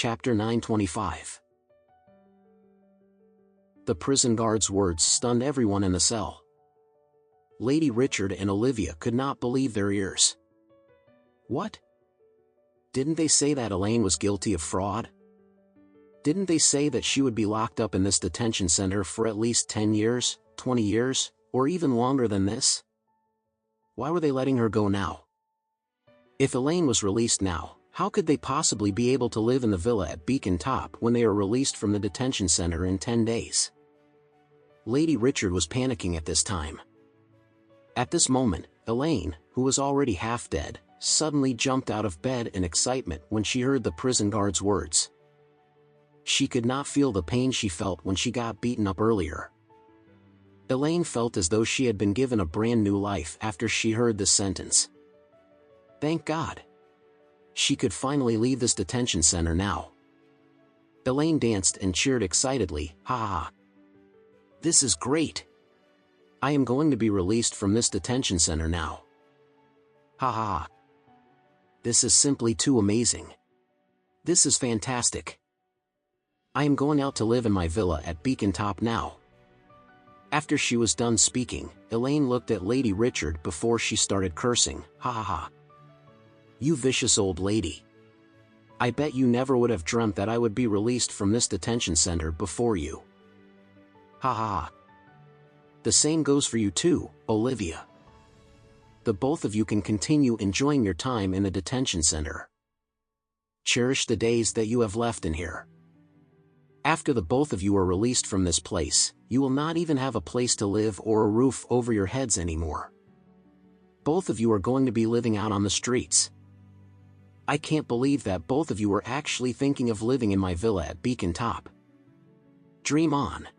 Chapter 925. The prison guard's words stunned everyone in the cell. Lady Richard and Olivia could not believe their ears. What? Didn't they say that Elaine was guilty of fraud? Didn't they say that she would be locked up in this detention center for at least 10 years, 20 years, or even longer than this? Why were they letting her go now? If Elaine was released now, how could they possibly be able to live in the villa at Beacon Top when they are released from the detention center in 10 days? Lady Richard was panicking at this time. At this moment, Elaine, who was already half dead, suddenly jumped out of bed in excitement when she heard the prison guard's words. She could not feel the pain she felt when she got beaten up earlier. Elaine felt as though she had been given a brand new life after she heard this sentence. Thank God. She could finally leave this detention center now. Elaine danced and cheered excitedly, ha ha ha. This is great. I am going to be released from this detention center now. Ha ha ha. This is simply too amazing. This is fantastic. I am going out to live in my villa at Beacon Top now. After she was done speaking, Elaine looked at Lady Richard before she started cursing, ha ha ha. You vicious old lady. I bet you never would have dreamt that I would be released from this detention center before you. Ha ha ha. The same goes for you too, Olivia. The both of you can continue enjoying your time in the detention center. Cherish the days that you have left in here. After the both of you are released from this place, you will not even have a place to live or a roof over your heads anymore. Both of you are going to be living out on the streets. I can't believe that both of you are actually thinking of living in my villa at Beacon Top. Dream on.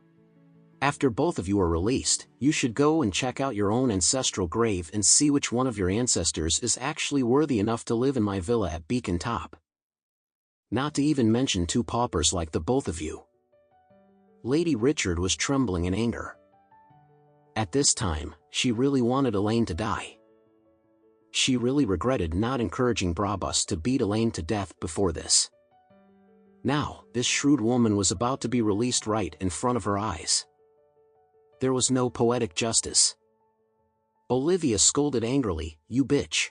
After both of you are released, you should go and check out your own ancestral grave and see which one of your ancestors is actually worthy enough to live in my villa at Beacon Top. Not to even mention two paupers like the both of you. Lady Richard was trembling in anger. At this time, she really wanted Elaine to die. She really regretted not encouraging Brabus to beat Elaine to death before this. Now, this shrewd woman was about to be released right in front of her eyes. There was no poetic justice. Olivia scolded angrily, you bitch.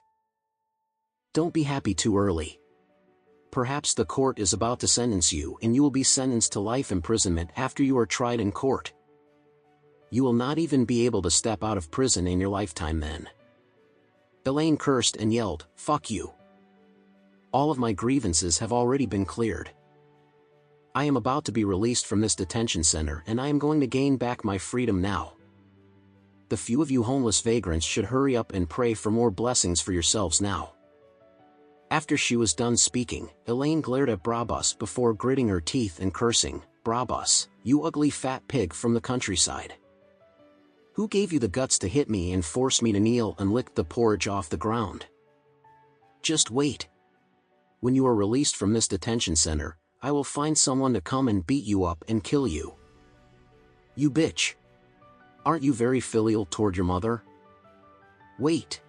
Don't be happy too early. Perhaps the court is about to sentence you and you will be sentenced to life imprisonment after you are tried in court. You will not even be able to step out of prison in your lifetime then. Elaine cursed and yelled, fuck you. All of my grievances have already been cleared. I am about to be released from this detention center and I am going to gain back my freedom now. The few of you homeless vagrants should hurry up and pray for more blessings for yourselves now. After she was done speaking, Elaine glared at Brabus before gritting her teeth and cursing, Brabus, you ugly fat pig from the countryside. Who gave you the guts to hit me and force me to kneel and lick the porridge off the ground? Just wait. When you are released from this detention center, I will find someone to come and beat you up and kill you. You bitch. Aren't you very filial toward your mother? Wait.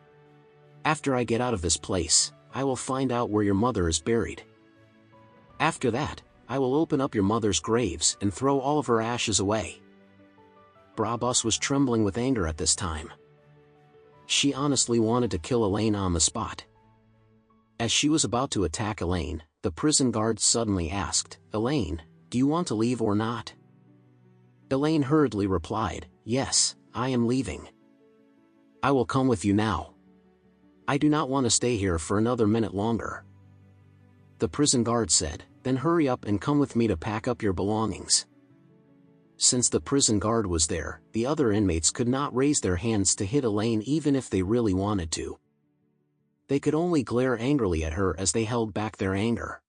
After I get out of this place, I will find out where your mother is buried. After that, I will open up your mother's graves and throw all of her ashes away. Brabus was trembling with anger at this time. She honestly wanted to kill Elaine on the spot. As she was about to attack Elaine, the prison guard suddenly asked, Elaine, do you want to leave or not? Elaine hurriedly replied, yes, I am leaving. I will come with you now. I do not want to stay here for another minute longer. The prison guard said, then hurry up and come with me to pack up your belongings. Since the prison guard was there, the other inmates could not raise their hands to hit Elaine even if they really wanted to. They could only glare angrily at her as they held back their anger.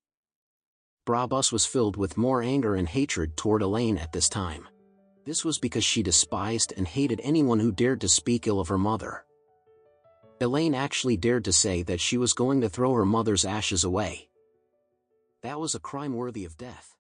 Brabus was filled with more anger and hatred toward Elaine at this time. This was because she despised and hated anyone who dared to speak ill of her mother. Elaine actually dared to say that she was going to throw her mother's ashes away. That was a crime worthy of death.